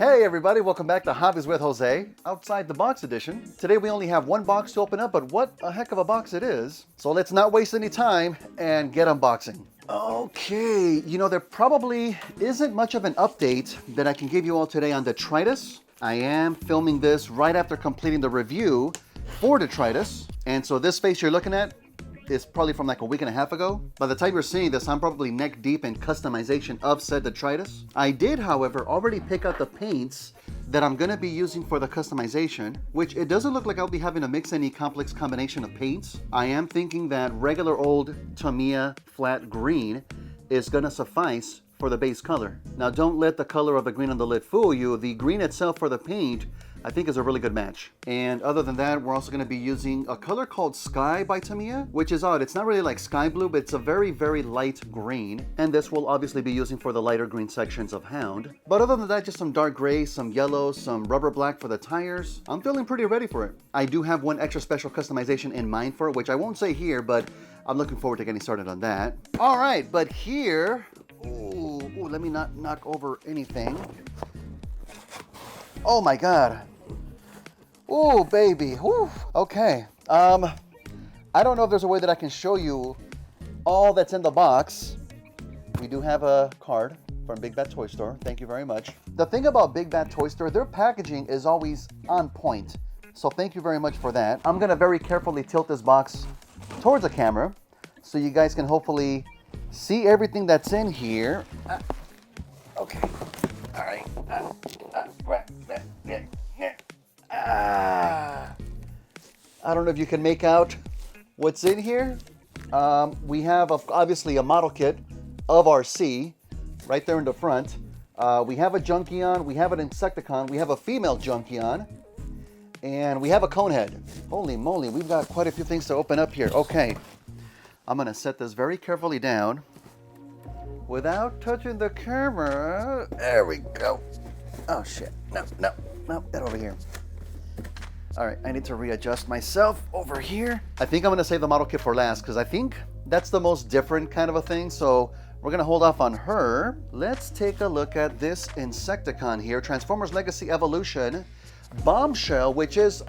Hey everybody, welcome back to Hobbies with Jose, outside the box edition. Today we only have one box to open up, but what a heck of a box it is. So let's not waste any time and get unboxing. Okay, you know, there probably isn't much of an update that I can give you all today on detritus. I am filming this right after completing the review for detritus. And so this face you're looking at is probably from like a week and a half ago. By the time you're seeing this, I'm probably neck deep in customization of said detritus. I did, however, already pick out the paints that I'm gonna be using for the customization, which it doesn't look like I'll be having to mix any complex combination of paints. I am thinking that regular old Tamiya flat green is gonna suffice for the base color. Now don't let the color of the green on the lid fool you. The green itself for the paint I think is a really good match. And other than that, we're also going to be using a color called Sky by Tamiya, which is odd. It's not really like sky blue, but it's a very, very light green. And this will obviously be using for the lighter green sections of Hound. But other than that, just some dark gray, some yellow, some rubber black for the tires. I'm feeling pretty ready for it. I do have one extra special customization in mind for it, which I won't say here, but I'm looking forward to getting started on that. All right, but here, ooh, let me not knock over anything. Oh my God. Oh, baby. Whew. Okay. I don't know if there's a way that I can show you all that's in the box. We do have a card from Big Bad Toy Store. Thank you very much. The thing about Big Bad Toy Store, their packaging is always on point. So thank you very much for that. I'm going to very carefully tilt this box towards the camera so you guys can hopefully see everything that's in here. Okay. All right. I don't know if you can make out what's in here. We have obviously a model kit of Arcee right there in the front. We have a Junkion, we have an Insecticon, we have a female Junkion, and we have a Conehead. Holy moly, we've got quite a few things to open up here. Okay, I'm gonna set this very carefully down without touching the camera. There we go. Oh shit, no, get over here. All right, I need to readjust myself over here. I think I'm gonna save the model kit for last because I think that's the most different kind of a thing. So we're gonna hold off on her. Let's take a look at this Insecticon here, Transformers Legacy Evolution Bombshell, which is,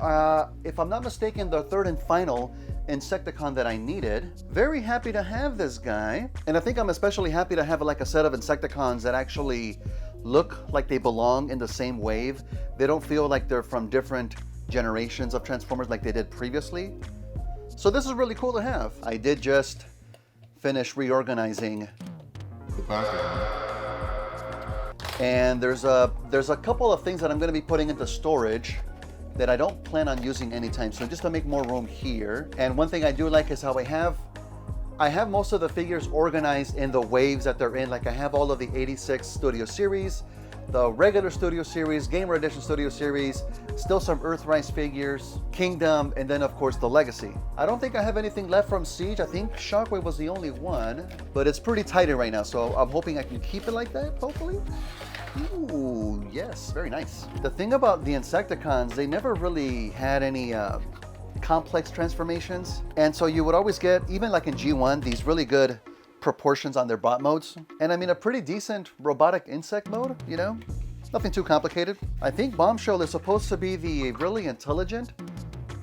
if I'm not mistaken, the third and final Insecticon that I needed. Very happy to have this guy. And I think I'm especially happy to have like a set of Insecticons that actually look like they belong in the same wave. They don't feel like they're from different generations of Transformers like they did previously. So this is really cool to have. I did just finish reorganizing the background. And there's a couple of things that I'm going to be putting into storage that I don't plan on using anytime soon, just to make more room here. And one thing I do like is how I have most of the figures organized in the waves that they're in. Like I have all of the 86 Studio Series, the regular Studio Series, Gamer Edition Studio Series, still some Earthrise figures, Kingdom, and then of course the Legacy. I don't think I have anything left from Siege. I think Shockwave was the only one, but it's pretty tight in right now, so I'm hoping I can keep it like that, hopefully. Ooh, yes, very nice. The thing about the Insecticons, they never really had any complex transformations, and so you would always get, even like in G1, these really good proportions on their bot modes, and I mean a pretty decent robotic insect mode, you know, nothing too complicated. I think Bombshell is supposed to be the really intelligent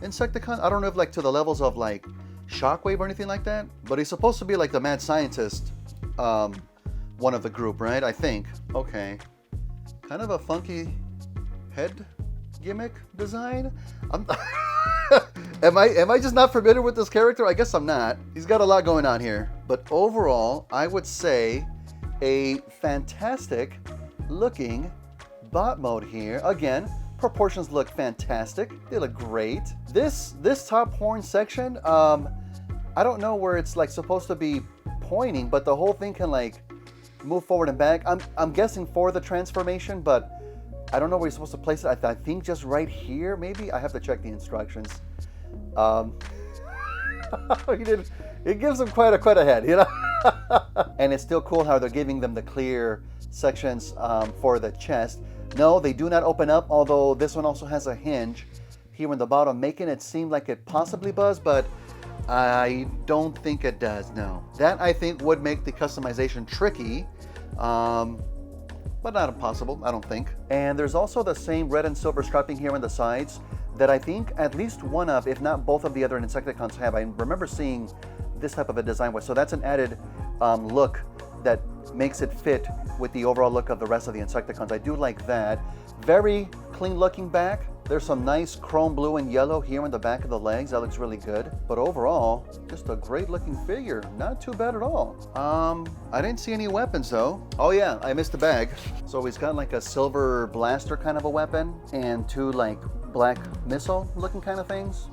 Insecticon. I don't know if like to the levels of like Shockwave or anything like that, but he's supposed to be like the mad scientist, one of the group, right? I think. Okay, kind of a funky head gimmick design. Am I just not familiar with this character? I guess I'm not. He's got a lot going on here. But overall, I would say a fantastic looking bot mode here. Again, proportions look fantastic. They look great. This top horn section, I don't know where it's like supposed to be pointing, but the whole thing can like move forward and back. I'm guessing for the transformation, but I don't know where you're supposed to place it. I think just right here, maybe. I have to check the instructions. It gives them quite a head, you know? And it's still cool how they're giving them the clear sections for the chest. No, they do not open up, although this one also has a hinge here in the bottom, making it seem like it possibly does, but I don't think it does, no. That, I think, would make the customization tricky. but not impossible, I don't think. And there's also the same red and silver striping here on the sides that I think at least one of, if not both of the other Insecticons have. I remember seeing this type of a design with, so that's an added look that makes it fit with the overall look of the rest of the Insecticons. I do like that. Very clean looking back. There's some nice chrome blue and yellow here in the back of the legs. That looks really good. But overall, just a great looking figure. Not too bad at all. I didn't see any weapons though. Oh yeah, I missed the bag. So he's got like a silver blaster kind of a weapon and two like black missile looking kind of things.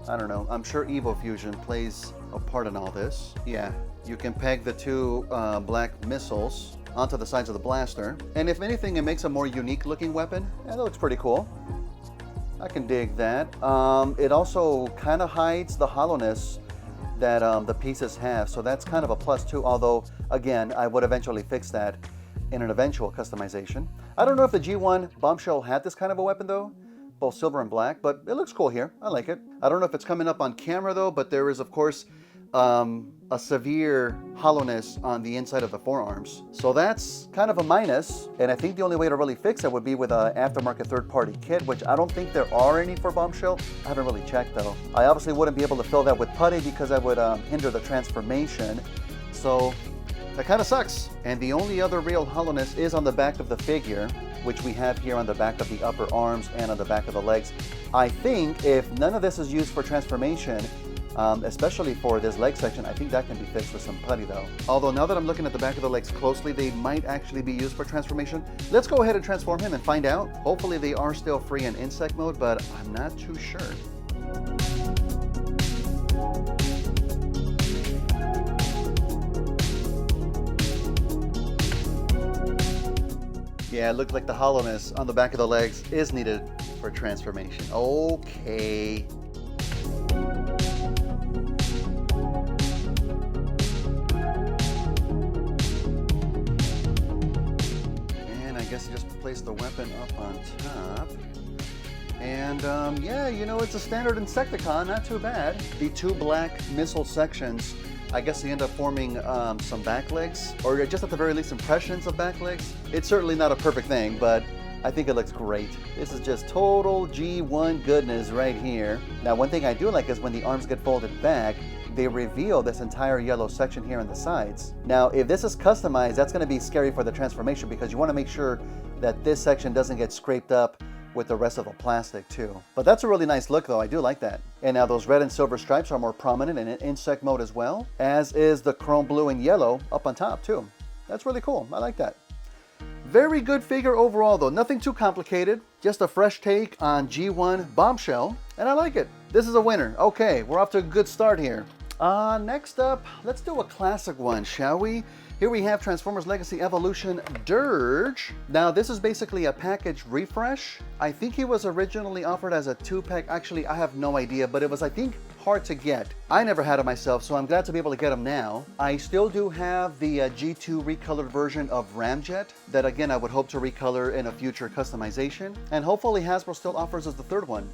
I don't know. I'm sure Evo Fusion plays a part in all this. Yeah, you can peg the two black missiles onto the sides of the blaster. And if anything, it makes a more unique looking weapon. And that looks pretty cool. I can dig that. It also kind of hides the hollowness that the pieces have, so that's kind of a plus too, although again I would eventually fix that in an eventual customization. I don't know if the G1 Bombshell had this kind of a weapon though, both silver and black, but it looks cool here. I like it. I don't know if it's coming up on camera though, but there is of course a severe hollowness on the inside of the forearms. So that's kind of a minus, and I think the only way to really fix it would be with an aftermarket third-party kit, which I don't think there are any for Bombshell. I haven't really checked though. I obviously wouldn't be able to fill that with putty because that would hinder the transformation. So that kind of sucks. And the only other real hollowness is on the back of the figure, which we have here on the back of the upper arms and on the back of the legs. I think if none of this is used for transformation, especially for this leg section, I think that can be fixed with some putty though. Although now that I'm looking at the back of the legs closely, they might actually be used for transformation. Let's go ahead and transform him and find out. Hopefully they are still free in insect mode, but I'm not too sure. Yeah, it looks like the hollowness on the back of the legs is needed for transformation. Okay. I guess just place the weapon up on top. And yeah, you know, it's a standard Insecticon, not too bad. The two black missile sections, I guess they end up forming some back legs, or just at the very least impressions of back legs. It's certainly not a perfect thing, but I think it looks great. This is just total G1 goodness right here. Now, one thing I do like is when the arms get folded back, they reveal this entire yellow section here on the sides. Now, if this is customized, that's gonna be scary for the transformation because you wanna make sure that this section doesn't get scraped up with the rest of the plastic too. But that's a really nice look though, I do like that. And now those red and silver stripes are more prominent in insect mode as well, as is the chrome blue and yellow up on top too. That's really cool, I like that. Very good figure overall though, nothing too complicated, just a fresh take on G1 Bombshell, and I like it. This is a winner. Okay, we're off to a good start here. Next up, let's do a classic one, shall we? Here we have Transformers Legacy Evolution Dirge. Now this is basically a package refresh. I think he was originally offered as a 2-pack. Actually, I have no idea, but it was, I think, hard to get. I never had it myself, so I'm glad to be able to get him now. I still do have the G2 recolored version of Ramjet that again I would hope to recolor in a future customization. And hopefully Hasbro still offers us the third one.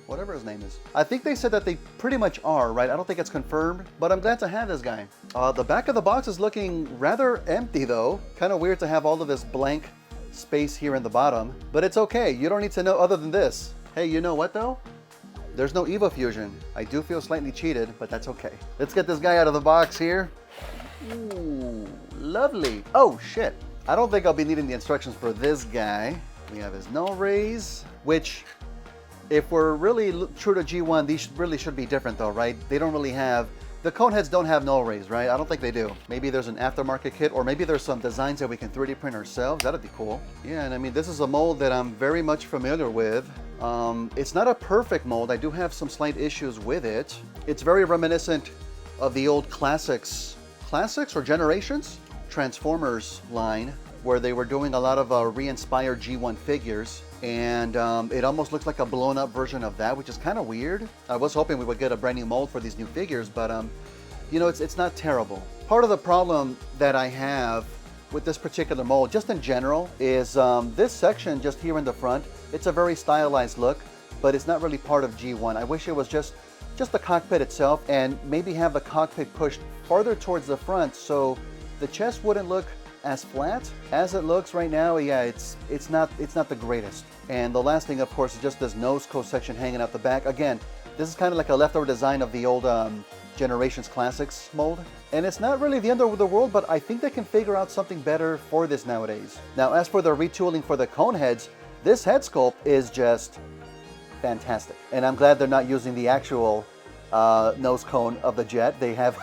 Whatever his name is. I think they said that they pretty much are, right? I don't think it's confirmed, but I'm glad to have this guy. The back of the box is looking rather empty though. Kind of weird to have all of this blank space here in the bottom, but it's okay. You don't need to know other than this. Hey, you know what though? There's no Evo Fusion. I do feel slightly cheated, but that's okay. Let's get this guy out of the box here. Ooh, lovely. Oh shit. I don't think I'll be needing the instructions for this guy. We have his null rays, which if we're really true to G1, these really should be different though, right? They don't really have, the cone heads don't have null rays, right? I don't think they do. Maybe there's an aftermarket kit, or maybe there's some designs that we can 3D print ourselves. That'd be cool. Yeah, and I mean, this is a mold that I'm very much familiar with. It's not a perfect mold. I do have some slight issues with it. It's very reminiscent of the old classics or Generations Transformers line, where they were doing a lot of re-inspired G1 figures. And it almost looks like a blown up version of that, which is kind of weird. I was hoping we would get a brand new mold for these new figures, but you know, it's not terrible. Part of the problem that I have with this particular mold, just in general, is this section just here in the front. It's a very stylized look, but it's not really part of G1. I wish it was just the cockpit itself, and maybe have the cockpit pushed farther towards the front so the chest wouldn't look as flat. As it looks right now, yeah, it's not the greatest. And the last thing, of course, is just this nose cone section hanging out the back. Again, this is kind of like a leftover design of the old Generations Classics mold. And it's not really the end of the world, but I think they can figure out something better for this nowadays. Now, as for the retooling for the cone heads, this head sculpt is just fantastic. And I'm glad they're not using the actual nose cone of the Jet. They have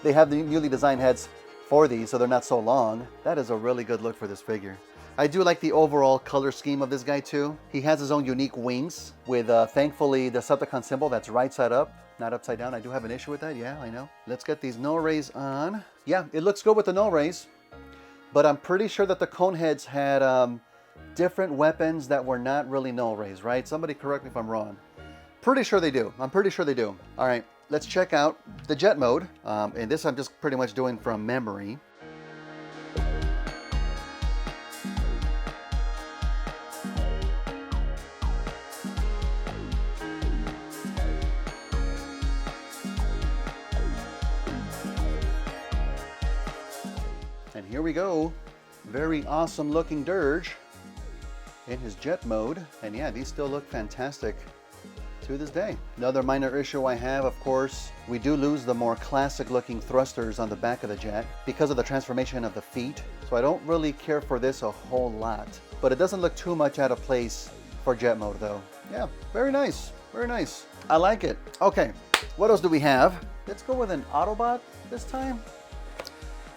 they have the newly designed heads for these, so they're not so long. That is a really good look for this figure. I do like the overall color scheme of this guy too. He has his own unique wings with, thankfully, the Decepticon symbol that's right side up, not upside down. I do have an issue with that, yeah, I know. Let's get these null rays on. Yeah, it looks good with the null rays, but I'm pretty sure that the cone heads had different weapons that were not really null rays, right? Somebody correct me if I'm wrong. Pretty sure they do. I'm pretty sure they do. All right, let's check out the Jet mode. And this I'm just pretty much doing from memory. And here we go. Very awesome looking Dirge in his Jet mode. And yeah, these still look fantastic to this day. Another minor issue I have, of course, we do lose the more classic looking thrusters on the back of the Jet because of the transformation of the feet. So I don't really care for this a whole lot, but it doesn't look too much out of place for Jet mode though. Yeah, very nice, very nice. I like it. Okay, what else do we have? Let's go with an Autobot this time.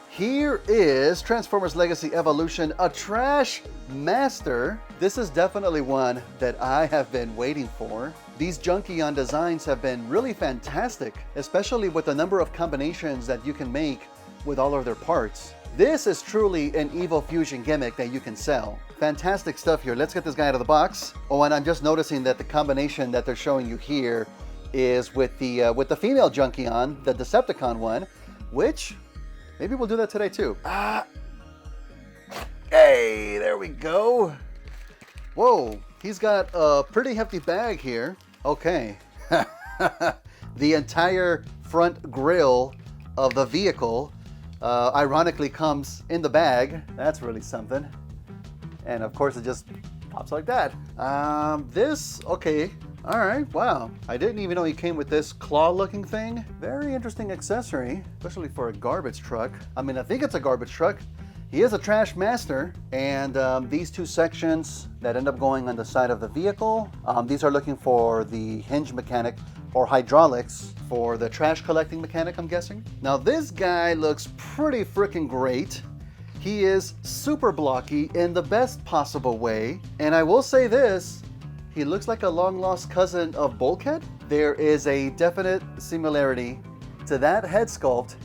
Here is Transformers Legacy Evolution, a Trashmaster. This is definitely one that I have been waiting for. These Junkion designs have been really fantastic, especially with the number of combinations that you can make with all of their parts. This is truly an evil fusion gimmick that you can sell. Fantastic stuff here. Let's get this guy out of the box. Oh, and I'm just noticing that the combination that they're showing you here is with the female Junkion, the Decepticon one, which maybe we'll do that today too. Hey, there we go. Whoa, he's got a pretty hefty bag here. Okay. The entire front grille of the vehicle ironically comes in the bag. That's really something. And of course it just pops like that. Okay. All right, wow. I didn't even know he came with this claw-looking thing. Very interesting accessory, especially for a garbage truck. I mean, I think it's a garbage truck. He is a Trashmaster, and these two sections that end up going on the side of the vehicle, these are looking for the hinge mechanic or hydraulics for the trash collecting mechanic, I'm guessing. Now, this guy looks pretty freaking great. He is super blocky in the best possible way, and I will say this, he looks like a long-lost cousin of Bulkhead. There is a definite similarity to that head sculpt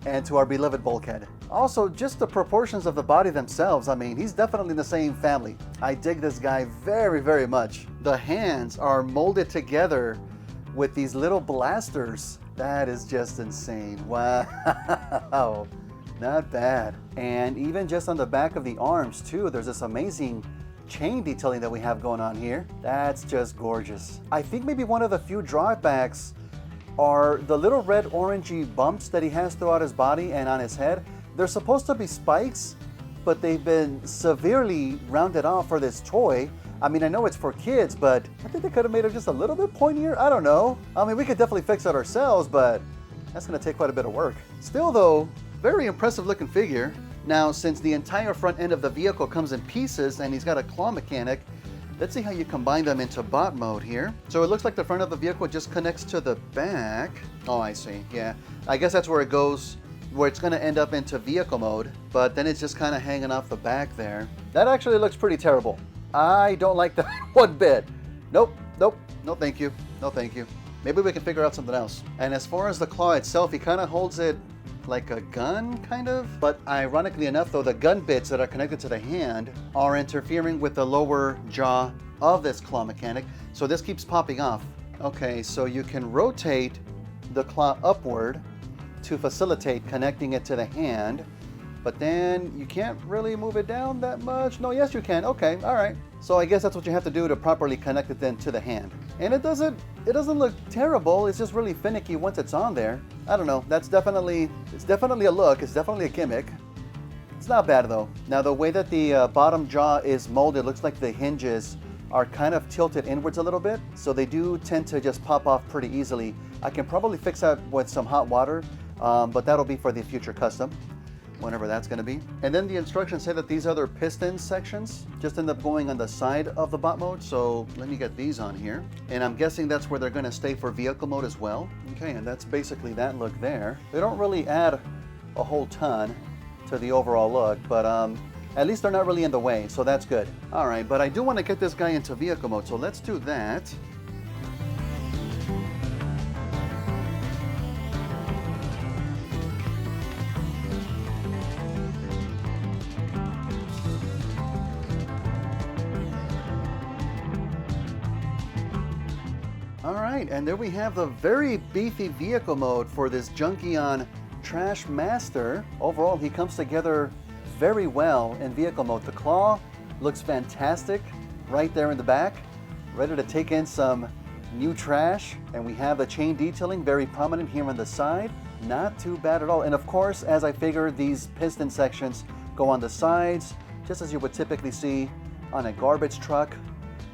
and to our beloved Bulkhead. Also, just the proportions of the body themselves, I mean, he's definitely in the same family. I dig this guy very, very much. The hands are molded together with these little blasters. That is just insane. Wow, not bad. And even just on the back of the arms too, there's this amazing chain detailing that we have going on here. That's just gorgeous. I think maybe one of the few drawbacks are the little red orangey bumps that he has throughout his body and on his head. They're supposed to be spikes, but they've been severely rounded off for this toy. I mean, I know it's for kids, but I think they could have made it just a little bit pointier. I don't know. I mean, we could definitely fix it ourselves, but that's gonna take quite a bit of work. Still though, very impressive looking figure. Now, since the entire front end of the vehicle comes in pieces and he's got a claw mechanic, let's see how you combine them into bot mode here. So it looks like the front of the vehicle just connects to the back. Oh, I see, yeah. I guess that's where it goes, where it's gonna end up into vehicle mode, but then it's just kind of hanging off the back there. That actually looks pretty terrible. I don't like that one bit. Nope, nope, no thank you, no thank you. Maybe we can figure out something else. And as far as the claw itself, he kind of holds it like a gun, kind of. But ironically enough, though, the gun bits that are connected to the hand are interfering with the lower jaw of this claw mechanic, so this keeps popping off. Okay, so you can rotate the claw upward to facilitate connecting it to the hand, but then you can't really move it down that much. No, yes you can. Okay, all right. So I guess that's what you have to do to properly connect it then to the hand. And it doesn't look terrible. It's just really finicky once it's on there. I don't know. It's definitely a look. It's definitely a gimmick. It's not bad though. Now the way that the bottom jaw is molded, looks like the hinges are kind of tilted inwards a little bit, so they do tend to just pop off pretty easily. I can probably fix that with some hot water, but that'll be for the future custom, whenever that's going to be. And then the instructions say that these other piston sections just end up going on the side of the bot mode, so let me get these on here. And I'm guessing that's where they're going to stay for vehicle mode as well. Okay, and that's basically that look there. They don't really add a whole ton to the overall look, but at least they're not really in the way, so that's good. All right, but I do want to get this guy into vehicle mode, so let's do that. All right, and there we have the very beefy vehicle mode for this Junkion Trashmaster. Overall, he comes together very well in vehicle mode. The claw looks fantastic right there in the back, ready to take in some new trash. And we have the chain detailing very prominent here on the side. Not too bad at all. And of course, as I figured, these piston sections go on the sides, just as you would typically see on a garbage truck,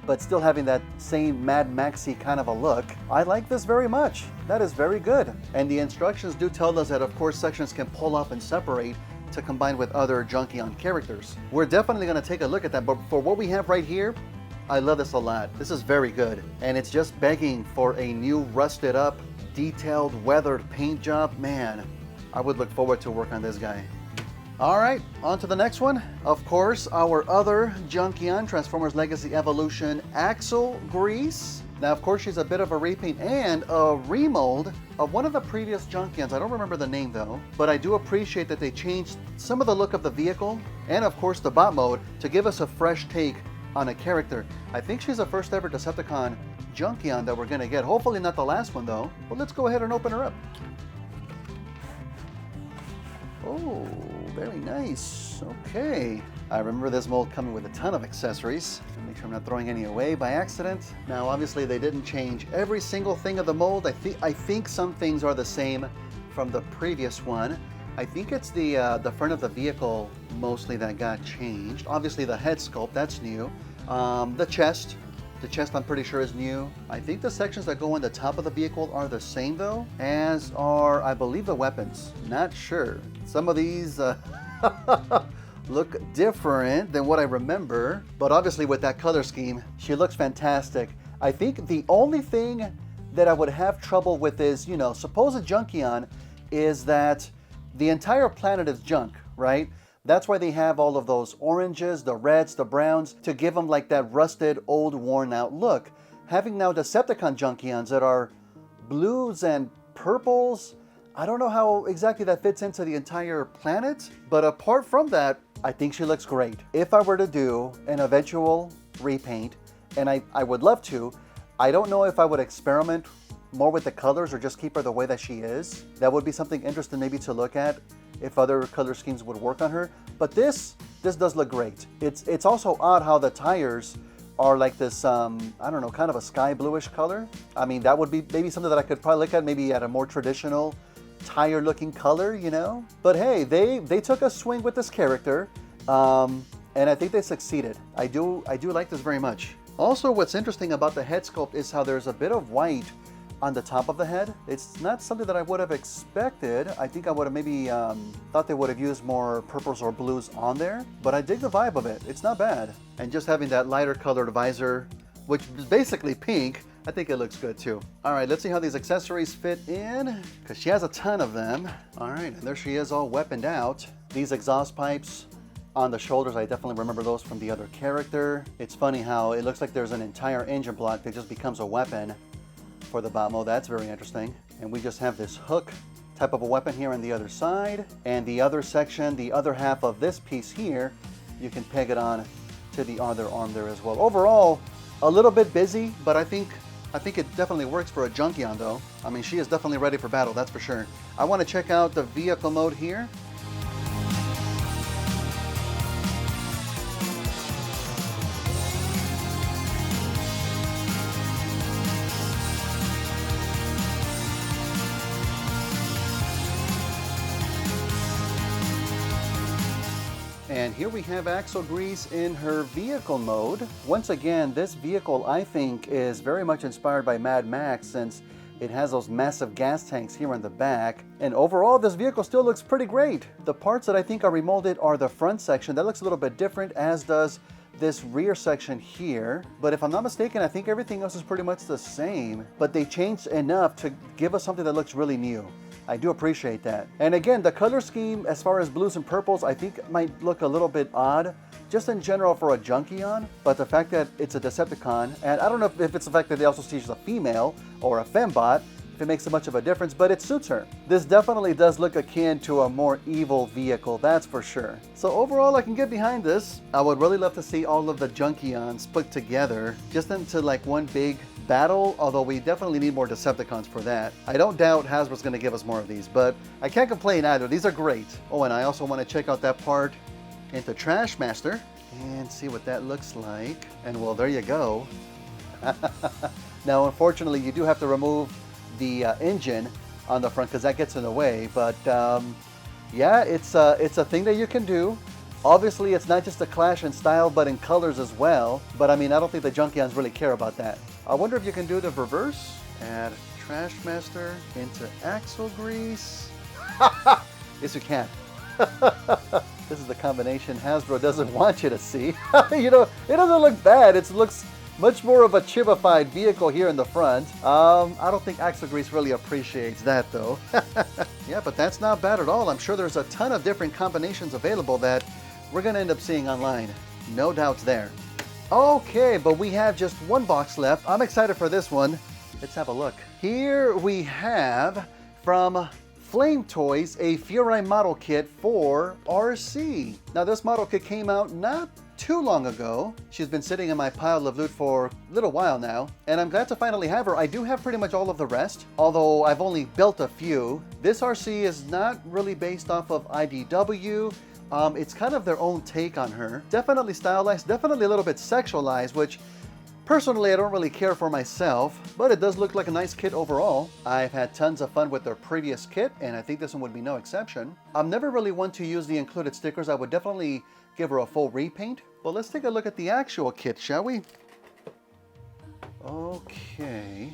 but still having that same Mad Maxy kind of a look. I like this very much. That is very good. And the instructions do tell us that, of course, sections can pull up and separate to combine with other Junkion characters. We're definitely gonna take a look at that, but for what we have right here, I love this a lot. This is very good. And it's just begging for a new rusted up, detailed, weathered paint job. Man, I would look forward to work on this guy. All right, on to the next one. Of course, our other Junkion, Transformers Legacy Evolution, Axlegrease. Now, of course, she's a bit of a repaint and a remold of one of the previous Junkions. I don't remember the name though, but I do appreciate that they changed some of the look of the vehicle and of course the bot mode to give us a fresh take on a character. I think she's the first ever Decepticon Junkion that we're gonna get. Hopefully not the last one though, but let's go ahead and open her up. Oh, very nice. Okay. I remember this mold coming with a ton of accessories. Make sure I'm not throwing any away by accident. Now, obviously, they didn't change every single thing of the mold. I think some things are the same from the previous one. I think it's the front of the vehicle mostly that got changed. Obviously, the head sculpt, that's new. The chest I'm pretty sure is new. I think the sections that go on the top of the vehicle are the same though, as are, I believe, the weapons. Not sure. Some of these look different than what I remember, but obviously with that color scheme, she looks fantastic. I think the only thing that I would have trouble with is, you know, supposed Junkion is that the entire planet is junk, right? That's why they have all of those oranges, the reds, the browns, to give them like that rusted, old, worn out look. Having now Decepticon Junkions that are blues and purples, I don't know how exactly that fits into the entire planet, but apart from that, I think she looks great. If I were to do an eventual repaint, and I would love to, I don't know if I would experiment more with the colors or just keep her the way that she is. That would be something interesting maybe to look at, if other color schemes would work on her. But this does look great. It's also odd how the tires are like this, I don't know, kind of a sky bluish color. I mean, that would be maybe something that I could probably look at maybe at a more traditional tire looking color, you know? But hey, they took a swing with this character, and I think they succeeded. I do like this very much. Also, what's interesting about the head sculpt is how there's a bit of white on the top of the head. It's not something that I would have expected. I think I would have maybe thought they would have used more purples or blues on there, but I dig the vibe of it. It's not bad. And just having that lighter colored visor, which is basically pink, I think it looks good too. All right, let's see how these accessories fit in, because she has a ton of them. All right, and there she is all weaponed out. These exhaust pipes on the shoulders, I definitely remember those from the other character. It's funny how it looks like there's an entire engine block that just becomes a weapon for the bot mode. That's very interesting. And we just have this hook type of a weapon here on the other side. And the other section, the other half of this piece here, you can peg it on to the other arm there as well. Overall, a little bit busy, but I think it definitely works for a Junkion though. I mean, she is definitely ready for battle, that's for sure. I want to check out the vehicle mode here. And here we have Axlegrease in her vehicle mode. Once again, this vehicle I think is very much inspired by Mad Max, since it has those massive gas tanks here on the back. And overall, this vehicle still looks pretty great. The parts that I think are remolded are the front section. That looks a little bit different, as does this rear section here. But if I'm not mistaken, I think everything else is pretty much the same. But they changed enough to give us something that looks really new. I do appreciate that. And again, the color scheme as far as blues and purples, I think might look a little bit odd, just in general for a Junkion. But the fact that it's a Decepticon, and I don't know if it's the fact that they also see she's a female or a fembot, if it makes much of a difference, but it suits her. This definitely does look akin to a more evil vehicle, that's for sure. So overall, I can get behind this. I would really love to see all of the Junkions put together just into like one big battle, although we definitely need more Decepticons for that. I don't doubt Hasbro's going to give us more of these, but I can't complain either. These are great. Oh, and I also want to check out that part into Trashmaster and see what that looks like. And well, there you go. Now, unfortunately, you do have to remove the engine on the front because that gets in the way, but yeah, it's a thing that you can do. Obviously, it's not just a clash in style, but in colors as well. But I mean, I don't think the Junkions really care about that. I wonder if you can do the reverse. Add Trashmaster into Axlegrease. Yes, you can. This is the combination Hasbro doesn't want you to see. You know, it doesn't look bad. It looks much more of a chibified vehicle here in the front. I don't think Axlegrease really appreciates that though. Yeah, but that's not bad at all. I'm sure there's a ton of different combinations available that we're gonna end up seeing online. No doubts there. Okay, but we have just one box left. I'm excited for this one. Let's have a look. Here we have from Flame Toys, a Furai model kit for Arcee. Now this model kit came out not too long ago. She's been sitting in my pile of loot for a little while now, and I'm glad to finally have her. I do have pretty much all of the rest, although I've only built a few. This Arcee is not really based off of IDW. It's kind of their own take on her. Definitely stylized, definitely a little bit sexualized, which personally I don't really care for myself, but it does look like a nice kit overall. I've had tons of fun with their previous kit, and I think this one would be no exception. I'm never really one to use the included stickers. I would definitely give her a full repaint. But let's take a look at the actual kit, shall we? Okay.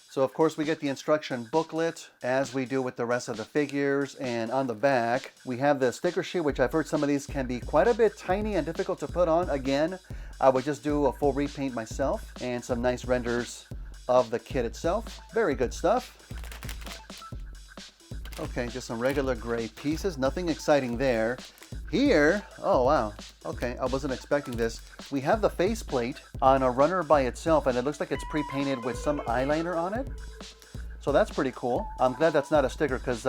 So of course we get the instruction booklet, as we do with the rest of the figures, and on the back we have the sticker sheet, which I've heard some of these can be quite a bit tiny and difficult to put on. Again, I would just do a full repaint myself, and some nice renders of the kit itself. Very good stuff. Okay, just some regular gray pieces, nothing exciting there. Here, oh wow, okay, I wasn't expecting this. We have the faceplate on a runner by itself, and it looks like it's pre-painted with some eyeliner on it. So that's pretty cool. I'm glad that's not a sticker, because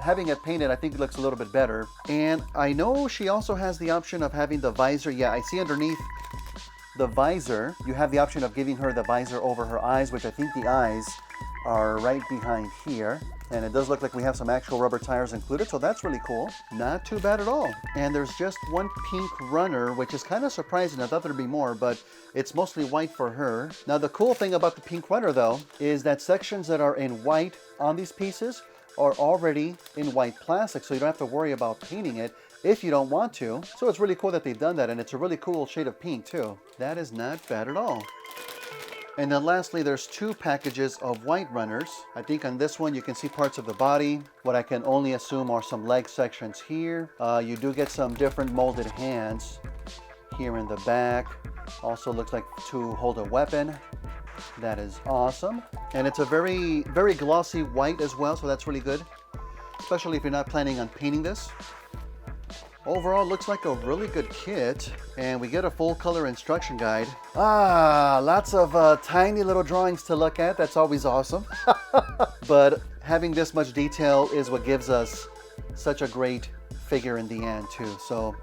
having it painted, I think it looks a little bit better. And I know she also has the option of having the visor. Yeah, I see underneath the visor, you have the option of giving her the visor over her eyes, which I think the eyes are right behind here. And it does look like we have some actual rubber tires included, so that's really cool. Not too bad at all. And there's just one pink runner, which is kind of surprising. I thought there'd be more, but it's mostly white for her. Now the cool thing about the pink runner though, is that sections that are in white on these pieces are already in white plastic, so you don't have to worry about painting it if you don't want to. So it's really cool that they've done that, and it's a really cool shade of pink too. That is not bad at all. And then lastly, there's two packages of white runners. I think on this one you can see parts of the body, what I can only assume are some leg sections here. You do get some different molded hands here in the back. Also looks like to hold a weapon. That is awesome. And it's a very, very glossy white as well, so that's really good, especially if you're not planning on painting this. Overall, looks like a really good kit, and we get a full color instruction guide. Lots of tiny little drawings to look at. That's always awesome. But having this much detail is what gives us such a great figure in the end too. So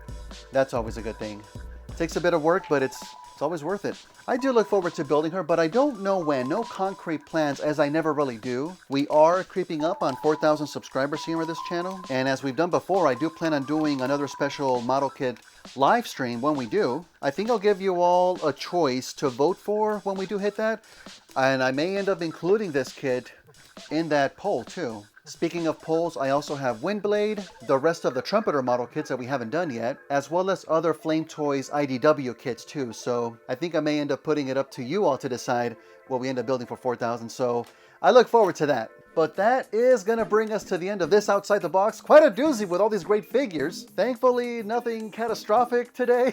that's always a good thing. It takes a bit of work, but it's always worth it. I do look forward to building her, but I don't know when. No concrete plans, as I never really do. We are creeping up on 4,000 subscribers here on this channel. And as we've done before, I do plan on doing another special model kit live stream when we do. I think I'll give you all a choice to vote for when we do hit that. And I may end up including this kit in that poll too. Speaking of poles, I also have Windblade, the rest of the Trumpeter model kits that we haven't done yet, as well as other Flame Toys IDW kits too. So I think I may end up putting it up to you all to decide what we end up building for 4,000. So I look forward to that. But that is going to bring us to the end of this Outside the Box. Quite a doozy with all these great figures. Thankfully, nothing catastrophic today.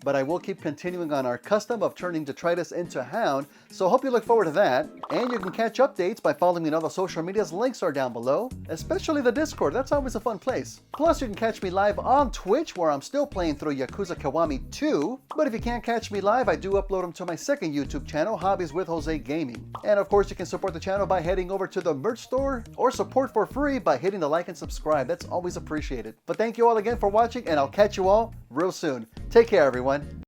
But I will keep continuing on our custom of turning Detritus into Hound. So hope you look forward to that. And you can catch updates by following me on all the social medias. Links are down below, especially the Discord. That's always a fun place. Plus, you can catch me live on Twitch, where I'm still playing through Yakuza Kiwami 2. But if you can't catch me live, I do upload them to my second YouTube channel, Hobbies with Jose Gaming. And of course, you can support the channel by heading over to the merch store or support for free by hitting the like and subscribe. That's always appreciated. But thank you all again for watching, and I'll catch you all real soon. Take care, everyone.